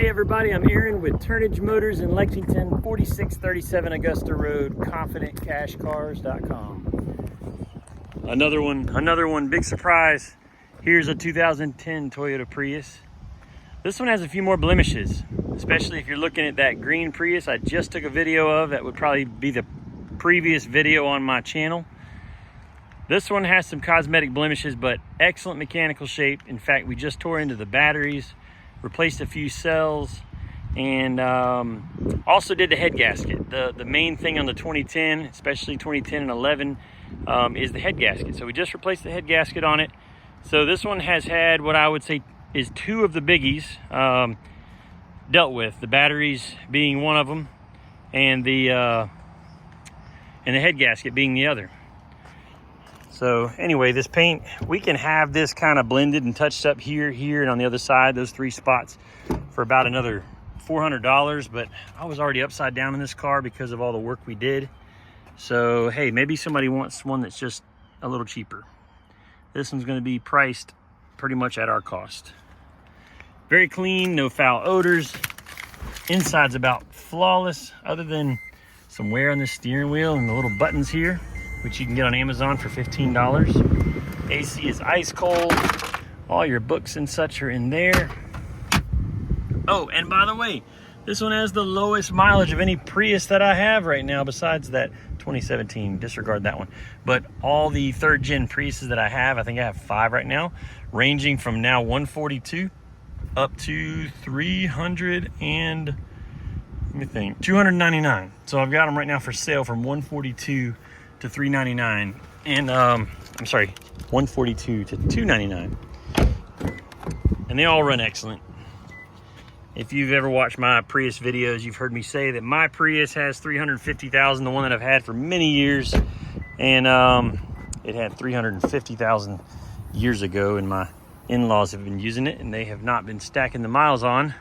Hey everybody, I'm Aaron with Turnage Motors in Lexington, 4637 Augusta Road, ConfidentCashCars.com. Another one, big surprise. Here's a 2010 Toyota Prius. This one has a few more blemishes, especially if you're looking at that green Prius I just took a video of. That would probably be the previous video on my channel. This one has some cosmetic blemishes, but excellent mechanical shape. In fact, we just tore into the batteries, replaced a few cells, and also did the head gasket. The main thing on the 2010, especially 2010 and 11, is the head gasket. So we just replaced the head gasket on it. So this one has had what I would say is two of the biggies dealt with, the batteries being one of them, and the head gasket being the other. So anyway, this paint, we can have this kind of blended and touched up here, and on the other side, those three spots, for about another $400. But I was already upside down in this car because of all the work we did. So hey, maybe somebody wants one that's just a little cheaper. This one's going to be priced pretty much at our cost. Very clean, no foul odors. Inside's about flawless, other than some wear on the steering wheel and the little buttons here, which you can get on Amazon for $15. AC is ice cold. All your books and such are in there. Oh, and by the way, this one has the lowest mileage of any Prius that I have right now, besides that 2017. Disregard that one. But all the third gen Priuses that I have, I think I have 5 right now, ranging from now 142 up to 299. So I've got them right now for sale from 142 to 399, and I'm sorry, 142 to 299, and they all run excellent. If you've ever watched my Prius videos, you've heard me say that my Prius has 350,000, the one that I've had for many years, and it had 350,000 years ago, and my in-laws have been using it, and they have not been stacking the miles on.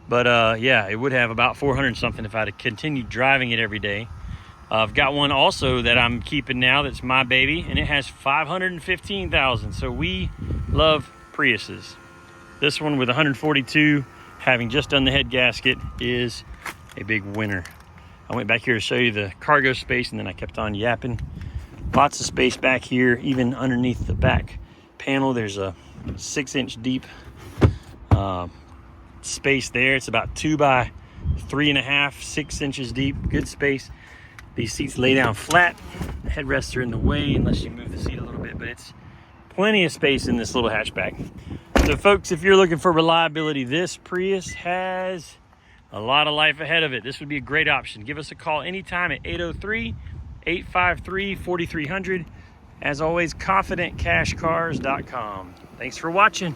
But yeah, it would have about 400 something if I'd have continued driving it every day. I've got one also that I'm keeping now that's my baby, and it has 515,000. So we love Priuses. This one with 142, having just done the head gasket, is a big winner. I went back here to show you the cargo space, and then I kept on yapping. Lots of space back here, even underneath the back panel. There's a 6-inch deep space there. It's about 2 by 3.5, 6 inches deep. Good space. These seats lay down flat. The headrests are in the way unless you move the seat a little bit, but it's plenty of space in this little hatchback. So folks, if you're looking for reliability, this Prius has a lot of life ahead of it. This would be a great option. Give us a call anytime at 803-853-4300. As always, ConfidentCashCars.com. Thanks for watching.